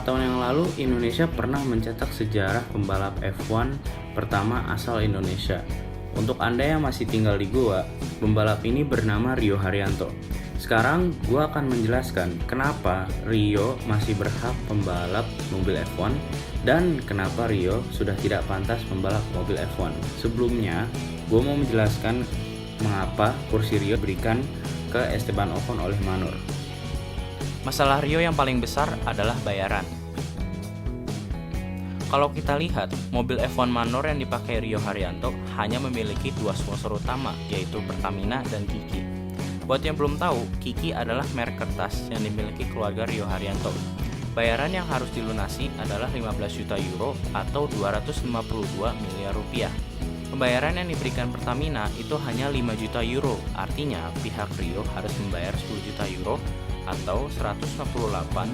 4 tahun yang lalu, Indonesia pernah mencetak sejarah pembalap F1 pertama asal Indonesia. Untuk Anda yang masih tinggal di Goa, pembalap ini bernama Rio Haryanto. Sekarang gue akan menjelaskan kenapa Rio masih berhak pembalap mobil F1 dan kenapa Rio sudah tidak pantas pembalap mobil F1. Sebelumnya, gue mau menjelaskan mengapa kursi Rio diberikan ke Esteban Ocon oleh Manor. Masalah Rio yang paling besar adalah bayaran. Kalau kita lihat, mobil F1 Manor yang dipakai Rio Haryanto hanya memiliki dua sponsor utama, yaitu Pertamina dan Kiki. Buat yang belum tahu, Kiki adalah merek kertas yang dimiliki keluarga Rio Haryanto. Bayaran yang harus dilunasi adalah 15 juta euro atau 252 miliar rupiah. Pembayaran yang diberikan Pertamina itu hanya 5 juta euro, artinya pihak Rio harus membayar 10 juta euro atau 158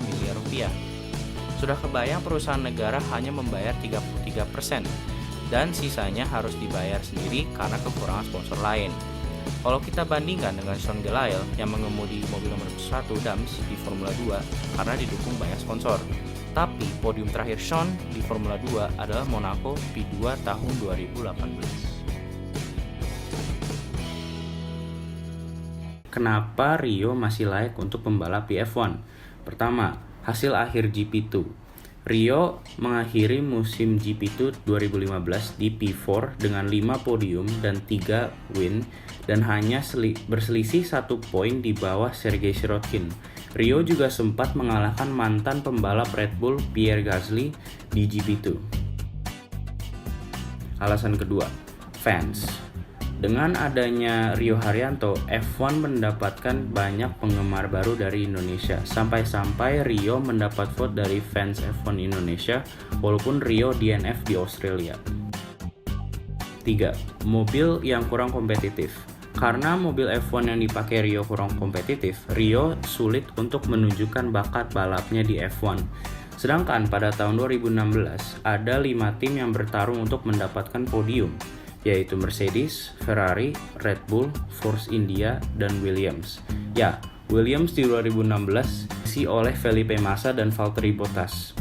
miliar rupiah. Sudah kebayang perusahaan negara hanya membayar 33% dan sisanya harus dibayar sendiri karena kekurangan sponsor lain. Kalau kita bandingkan dengan Sean Gelael yang mengemudi mobil nomor 1 Dams di Formula 2 karena didukung banyak sponsor. Tapi podium terakhir Sean di Formula 2 adalah Monaco P2 tahun 2018. Kenapa Rio masih layak untuk pembalap di F1? Pertama, hasil akhir GP2. Rio mengakhiri musim GP2 2015 di P4 dengan 5 podium dan 3 win dan hanya berselisih 1 poin di bawah Sergei Sirotkin. Rio juga sempat mengalahkan mantan pembalap Red Bull Pierre Gasly di GP2. Alasan kedua, fans. Dengan adanya Rio Haryanto, F1 mendapatkan banyak penggemar baru dari Indonesia. Sampai-sampai Rio mendapat vote dari fans F1 Indonesia, walaupun Rio DNF di Australia. 3. Mobil yang kurang kompetitif. Karena mobil F1 yang dipakai Rio kurang kompetitif, Rio sulit untuk menunjukkan bakat balapnya di F1. Sedangkan pada tahun 2016, ada 5 tim yang bertarung untuk mendapatkan podium, yaitu Mercedes, Ferrari, Red Bull, Force India, dan Williams. Ya, Williams di 2016 diisi oleh Felipe Massa dan Valtteri Bottas.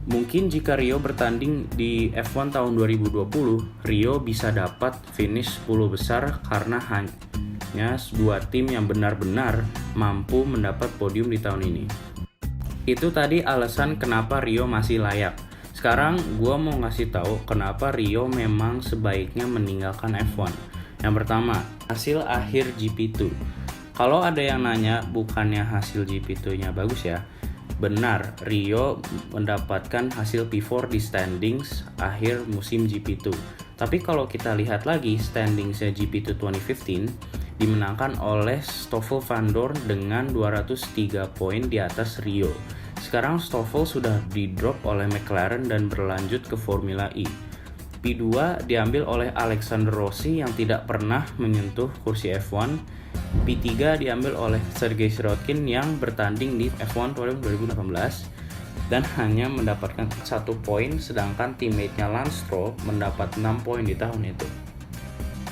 Mungkin jika Rio bertanding di F1 tahun 2020, Rio bisa dapat finish 10 besar karena hanya 2 tim yang benar-benar mampu mendapat podium di tahun ini. Itu tadi alasan kenapa Rio masih layak. Sekarang gue mau ngasih tahu kenapa Rio memang sebaiknya meninggalkan F1. Yang pertama, hasil akhir GP2. Kalau ada yang nanya bukannya hasil GP2-nya bagus ya? Benar, Rio mendapatkan hasil P4 di standings akhir musim GP2. Tapi kalau kita lihat lagi standingsnya GP2 2015, dimenangkan oleh Stoffel Vandoorne dengan 203 poin di atas Rio. Sekarang Stoffel sudah di-drop oleh McLaren dan berlanjut ke Formula E. P2 diambil oleh Alexander Rossi yang tidak pernah menyentuh kursi F1. P3 diambil oleh Sergei Sirotkin yang bertanding di F1 2018 dan hanya mendapatkan 1 poin, sedangkan teammate-nya Lance Stroll mendapat 6 poin di tahun itu.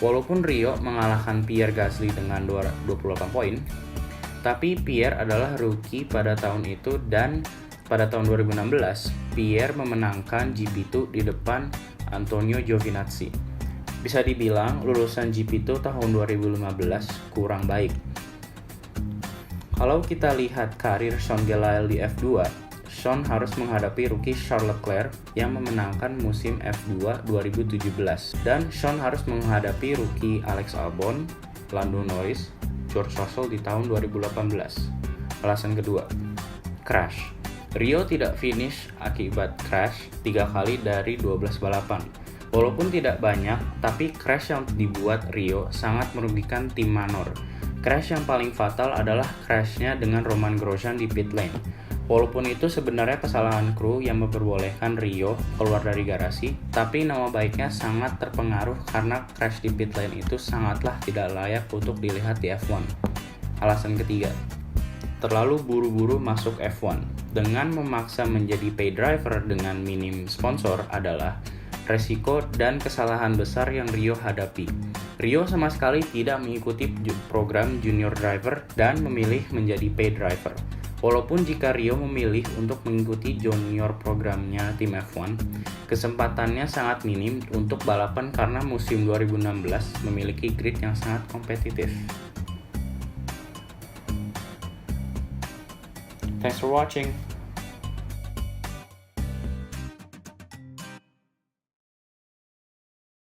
Walaupun Rio mengalahkan Pierre Gasly dengan 28 poin, tapi Pierre adalah rookie pada tahun itu dan pada tahun 2016, Pierre memenangkan GP2 di depan Antonio Giovinazzi. Bisa dibilang lulusan GP2 tahun 2015 kurang baik. Kalau kita lihat karir Sean Gelael di F2, Sean harus menghadapi rookie Charles Leclerc yang memenangkan musim F2 2017. Dan Sean harus menghadapi rookie Alex Albon, Lando Norris, George Russell di tahun 2018. Alasan kedua, crash. Rio tidak finish akibat crash 3 kali dari 12 balapan. Walaupun tidak banyak, tapi crash yang dibuat Rio sangat merugikan tim Manor. Crash yang paling fatal adalah crashnya dengan Romain Grosjean di pit lane. Walaupun itu sebenarnya kesalahan kru yang memperbolehkan Rio keluar dari garasi, tapi nama baiknya sangat terpengaruh karena crash di pit lane itu sangatlah tidak layak untuk dilihat di F1. Alasan ketiga, terlalu buru-buru masuk F1. Dengan memaksa menjadi pay driver dengan minim sponsor adalah resiko dan kesalahan besar yang Rio hadapi. Rio sama sekali tidak mengikuti program junior driver dan memilih menjadi pay driver. Walaupun jika Rio memilih untuk mengikuti junior programnya tim F1, kesempatannya sangat minim untuk balapan karena musim 2016 memiliki grid yang sangat kompetitif. Thanks for watching.